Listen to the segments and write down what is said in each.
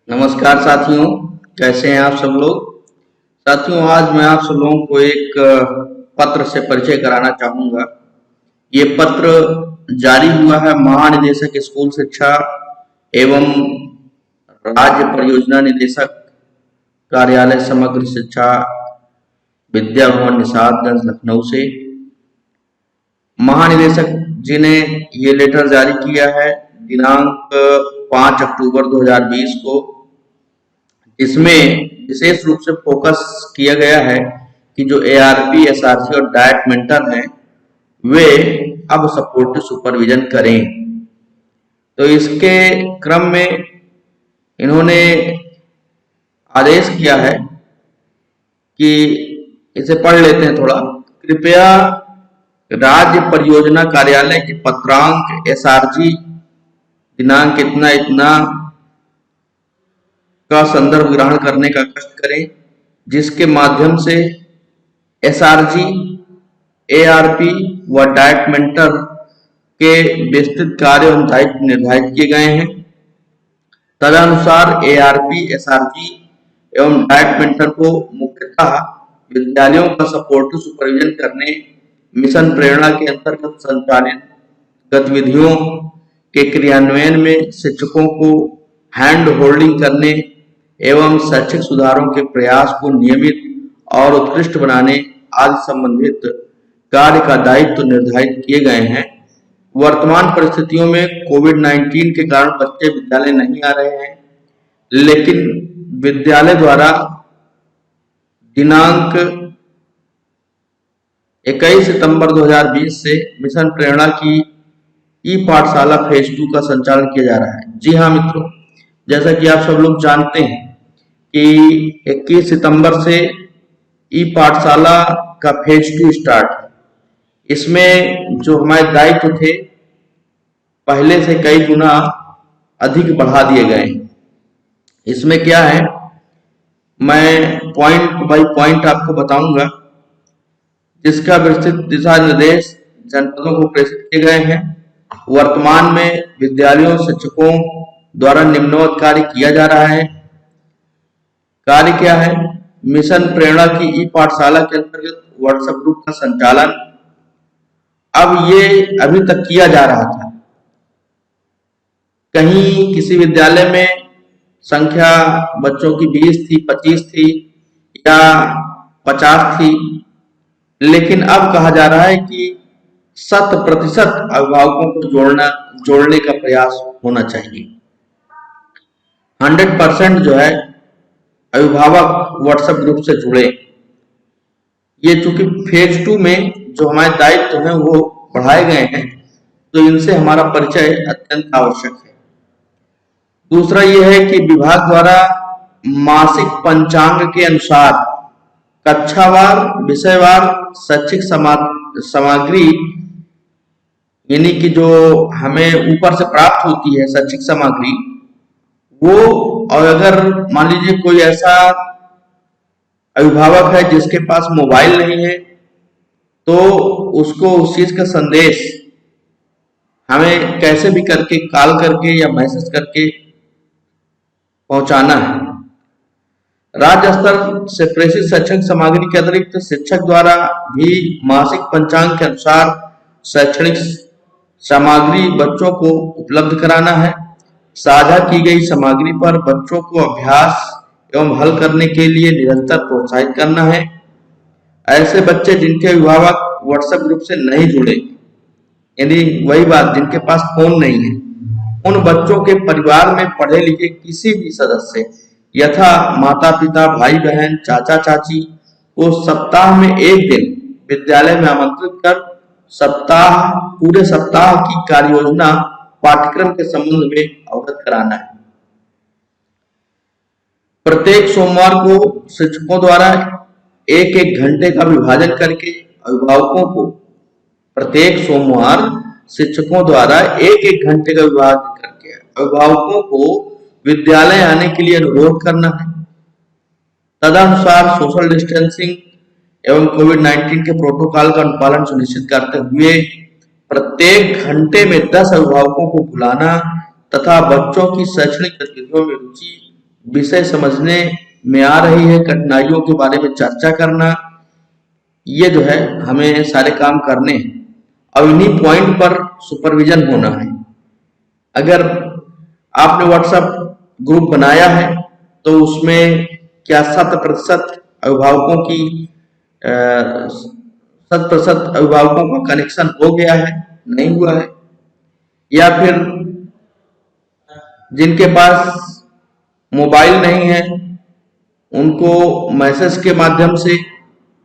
नमस्कार साथियों, कैसे हैं आप सब लोग। साथियों, आज मैं आप सब लोगों को एक पत्र से परिचय कराना चाहूँगा। ये पत्र जारी हुआ है महानिदेशक स्कूल शिक्षा एवं राज्य परियोजना निदेशक कार्यालय समग्र शिक्षा विद्या भवन निषादगंज लखनऊ से। महानिदेशक जी ने ये लेटर जारी किया है दिनांक 5 अक्टूबर 2020 को। इसमें विशेष रूप से फोकस किया गया है कि जो एआरपी, एसआरसी और डाइट मेंटर हैं वे अब सपोर्टिव सुपरविजन करें। तो इसके क्रम में इन्होंने आदेश किया है कि इसे पढ़ लेते हैं थोड़ा। कृपया राज्य परियोजना कार्यालय के पत्रांक एसआरजी दिनांक इतना इतना का संदर्भ ग्रहण करने का कष्ट करें, जिसके माध्यम से एसआरजी, एआरपी व डाइट मेंटर के विस्तृत कार्य एवं दायित्व निर्धारित किए गए हैं। तदनुसार एआरपी, एसआरजी एवं डाइट मेंटर को मुख्यतः विद्यालयों का सपोर्टिव सुपरविजन करने, मिशन प्रेरणा के अंतर्गत संचालित गतिविधियों के क्रियान्वयन में शिक्षकों को हैंड होल्डिंग करने एवं शैक्षिक सुधारों के प्रयास को नियमित और उत्कृष्ट बनाने आदि संबंधित कार्य का दायित्व निर्धारित किए गए हैं। वर्तमान परिस्थितियों में कोविड-19 के कारण बच्चे विद्यालय नहीं आ रहे हैं, लेकिन विद्यालय द्वारा दिनांक 21 सितंबर 2020 से मिशन प्रेरणा की ई पाठशाला फेज 2 का संचालन किया जा रहा है। जी हाँ मित्रों, जैसा कि आप सब लोग जानते हैं कि 21 सितंबर से ई पाठशाला का फेज 2 स्टार्ट है। इसमें जो हमारे दायित्व थे पहले से कई गुना अधिक बढ़ा दिए गए हैं। इसमें क्या है, मैं पॉइंट बाय पॉइंट आपको बताऊंगा, जिसका विस्तृत दिशा निर्देश जनपदों को प्रेषित किए गए हैं। वर्तमान में विद्यालयों, शिक्षकों द्वारा निम्नवत कार्य किया जा रहा है। कार्य क्या है? मिशन प्रेरणा की ई पाठशाला के अंतर्गत व्हाट्सएप ग्रुप का संचालन। अब ये अभी तक किया जा रहा था, कहीं किसी विद्यालय में संख्या बच्चों की 20 थी, 25 थी या 50 थी, लेकिन अब कहा जा रहा है कि 100% अभिभावकों को जोड़ने का प्रयास होना चाहिए। 100% जो है अभिभावक व्हाट्सएप ग्रुप से जुड़े। ये चूंकि फेज 2 में जो हमारे दायित्व हैं वो बढ़ाए गए हैं, तो इनसे हमारा परिचय अत्यंत आवश्यक है। दूसरा ये है कि विभाग द्वारा मासिक पंचांग के अनुसार कक्षावार, विषयवार शैक्षिक सामग्री, यानी कि जो हमें ऊपर से प्राप्त होती है शैक्षिक सामग्री, वो, और अगर मान लीजिए कोई ऐसा अभिभावक है जिसके पास मोबाइल नहीं है, तो उसको उस चीज का संदेश हमें कैसे भी करके, कॉल करके या मैसेज करके पहुंचाना है। राज्य स्तर से प्रेषित शैक्षणिक सामग्री के अतिरिक्त शिक्षक द्वारा भी मासिक पंचांग के अनुसार शैक्षणिक सामग्री बच्चों को उपलब्ध कराना है। साझा की गई सामग्री पर बच्चों को अभ्यास एवं हल करने के लिए निरंतर प्रोत्साहित करना है। ऐसे बच्चे जिनके अभिभावक व्हाट्सएप ग्रुप से नहीं जुड़े, यानी वही बात, जिनके पास फोन नहीं है, उन बच्चों के परिवार में पढ़े लिखे किसी भी सदस्य यथा माता पिता, भाई बहन, चाचा चाची को सप्ताह में एक दिन विद्यालय में आमंत्रित कर पूरे सप्ताह की कार्य योजना, पाठ्यक्रम के संबंध में अवगत कराना है। प्रत्येक सोमवार को शिक्षकों द्वारा एक एक घंटे का विभाजन करके अभिभावकों को, प्रत्येक सोमवार शिक्षकों द्वारा एक एक घंटे का विभाजन करके अभिभावकों को विद्यालय आने के लिए अनुरोध करना है। तदनुसार सोशल डिस्टेंसिंग एवं कोविड-19 के प्रोटोकॉल का अनुपालन सुनिश्चित करते हुए प्रत्येक घंटे में 10 अभिभावकों को बुलाना तथा बच्चों की शैक्षणिक गतिविधियों में रुचि विषय समझने में आ रही है, कठिनाइयों के बारे में चर्चा करना, ये जो है हमें सारे काम करने हैं। अब इन्हीं पॉइंट पर सुपरविजन होना है। अगर आपने व्हाट्सएप ग्रुप बनाया है तो उसमें क्या 100% अभिभावकों की 100% अभिभावकों का कनेक्शन हो गया है, नहीं हुआ है, या फिर जिनके पास मोबाइल नहीं है उनको मैसेज के माध्यम से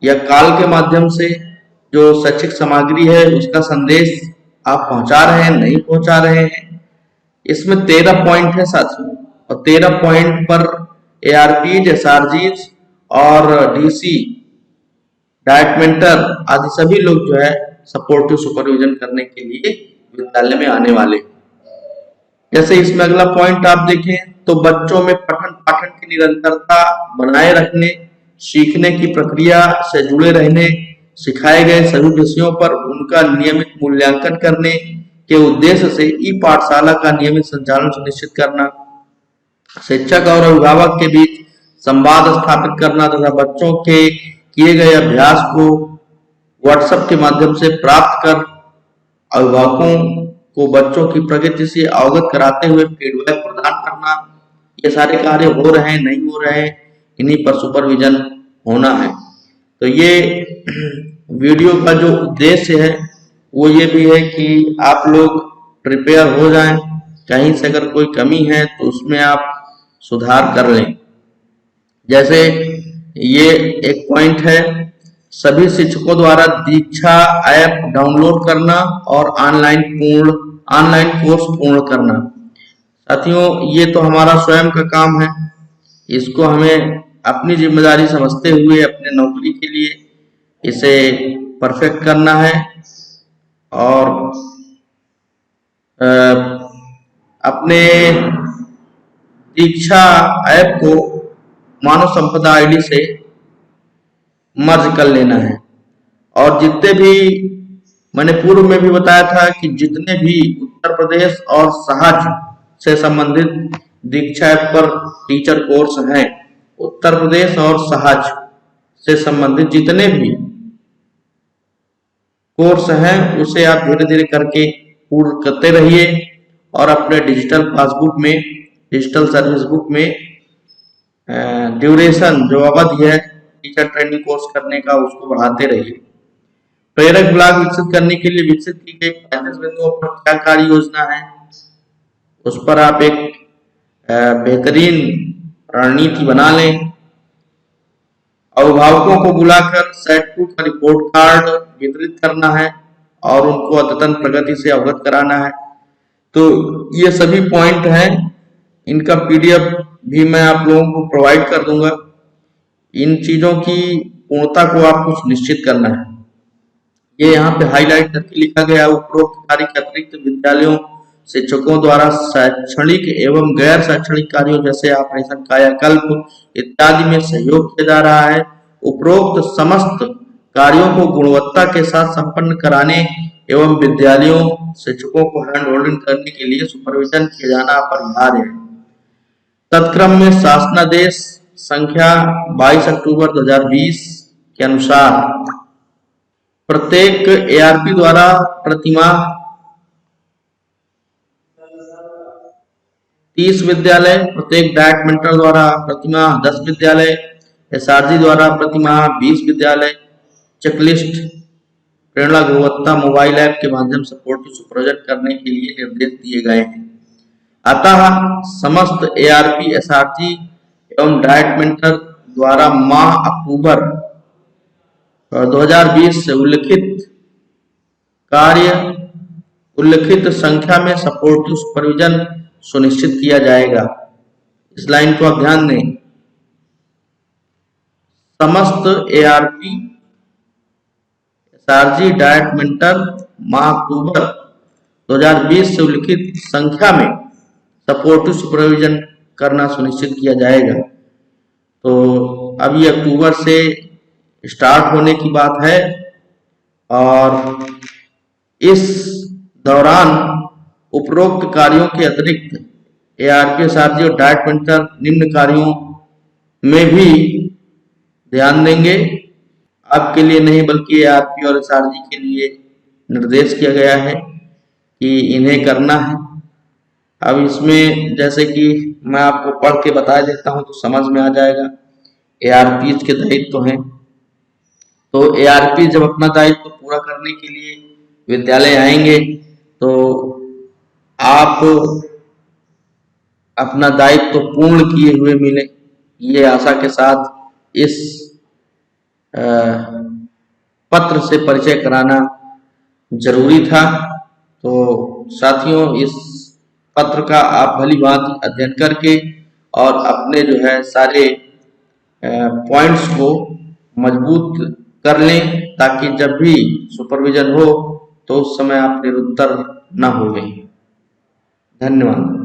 या कॉल के माध्यम से जो शैक्षिक सामग्री है उसका संदेश आप पहुंचा रहे हैं, नहीं पहुंचा रहे हैं। इसमें 13 पॉइंट है साथियों, और 13 पॉइंट पर ARPs, SRGs और DC डायट मेंटर आदि सभी लोग जो है सपोर्टिव सुपरविजन करने के लिए विद्यालय में आने वाले हैं। जैसे इसमें अगला पॉइंट आप देखें तो बच्चों में पठन पाठन की निरंतरता बनाए रखने, सीखने की प्रक्रिया से जुड़े रहने, सिखाए गए सभी विषयों पर उनका नियमित मूल्यांकन करने के उद्देश्य से ई पाठशाला का नियमित संचालन सुनिश्चित करना, शिक्षक और अभिभावक के बीच संवाद स्थापित करना तथा बच्चों के किए गए अभ्यास को व्हाट्सएप के माध्यम से प्राप्त कर अभिभावकों को बच्चों की प्रगति से अवगत कराते हुए फीडबैक प्रदान करना। ये सारे कार्य हो रहे हैं, नहीं हो रहे हैं, इन्हीं पर सुपरविजन होना है। तो ये वीडियो का जो उद्देश्य है वो ये भी है कि आप लोग प्रिपेयर हो जाएं, कहीं से अगर कोई कमी है तो उसमें आप सुधार कर लें। जैसे ये एक पॉइंट है, सभी शिक्षकों द्वारा दीक्षा ऐप डाउनलोड करना और ऑनलाइन कोर्स पूर्ण करना। साथियों ये तो हमारा स्वयं का काम है, इसको हमें अपनी जिम्मेदारी समझते हुए अपने नौकरी के लिए इसे परफेक्ट करना है और अपने दीक्षा ऐप को मानव संपदा आईडी से मर्ज कर लेना है। और जितने भी मैंने पूर्व में भी बताया था कि जितने भी उत्तर प्रदेश और सहज से संबंधित दीक्षा ऐप पर टीचर कोर्स हैं, उत्तर प्रदेश और सहज से संबंधित जितने भी कोर्स हैं उसे आप धीरे धीरे करके पूर्ण करते रहिए और अपने डिजिटल पासबुक में, डिजिटल सर्विस बुक में ड्यूरेशन जो अवधि है टीचर ट्रेनिंग कोर्स करने का उसको बढ़ाते रहिए। प्रेरक ब्लॉग विकसित करने के लिए विकसित की गई 35 बिंदुओं पर क्या कार्य योजना है उस पर आप एक बेहतरीन रणनीति बना लें। अभिभावकों को बुलाकर सेट 2 का रिपोर्ट कार्ड वितरित करना है और उनको अद्यतन प्रगति से अवगत कराना है। तो ये सभी पॉइंट हैं, इनका PDF भी मैं आप लोगों को प्रोवाइड कर दूंगा। इन चीजों की पूर्णता को आपको सुनिश्चित करना है। ये यहाँ पे हाईलाइट करके लिखा गया, उपरोक्त कार्य के अतिरिक्त विद्यालयों शिक्षकों द्वारा शैक्षणिक एवं गैर शैक्षणिक कार्यों जैसे ऑपरेशन कायाकल्प इत्यादि में सहयोग किया जा रहा है। उपरोक्त समस्त कार्यों को गुणवत्ता के साथ संपन्न कराने एवं विद्यालयों शिक्षकों को हैंड होल्डिंग करने के लिए सुपरविजन किया जाना अपरिहार्य है। तत्क्रम में शासनादेश संख्या 22 अक्टूबर 2020 के अनुसार प्रत्येक ARP द्वारा प्रतिमाह 30 विद्यालय, प्रत्येक डायट मेंटर द्वारा प्रतिमाह 10 विद्यालय, SRG द्वारा प्रतिमाह 20 विद्यालय चेकलिस्ट प्रेरणा गुणवत्ता मोबाइल ऐप के माध्यम से सपोर्टिव सुपरविजन करने के लिए निर्देश दिए गए हैं। अतः समस्त ARP, SRG एवं डायट मेंटर द्वारा माह अक्टूबर 2020 से उल्लिखित संख्या में सपोर्टिव सुपरविजन सुनिश्चित किया जाएगा। इस लाइन को आप ध्यान दें। समस्त ARP, SRG, डायट मेंटर माह अक्टूबर 2020 से उल्लिखित संख्या में सपोर्टिव सुपरविजन करना सुनिश्चित किया जाएगा। तो अभी अक्टूबर से स्टार्ट होने की बात है और इस दौरान उपरोक्त कार्यों के अतिरिक्त ARP SRG और डाइट मॉनिटर निम्न कार्यों में भी ध्यान देंगे। आपके लिए नहीं बल्कि ARP और SRG के लिए निर्देश किया गया है कि इन्हें करना है। अब इसमें जैसे कि मैं आपको पढ़ के बता देता हूं तो समझ में आ जाएगा। ARP के दायित्व हैं। तो ARP जब अपना दायित्व पूरा करने के लिए विद्यालय आएंगे तो आप अपना दायित्व पूर्ण किए हुए मिले, ये आशा के साथ इस पत्र से परिचय कराना जरूरी था। तो साथियों, इस पत्र का आप भली भांति अध्ययन करके और अपने जो है सारे पॉइंट्स को मजबूत कर लें, ताकि जब भी सुपरविजन हो तो उस समय आप निरुत्तर न हो गए। धन्यवाद।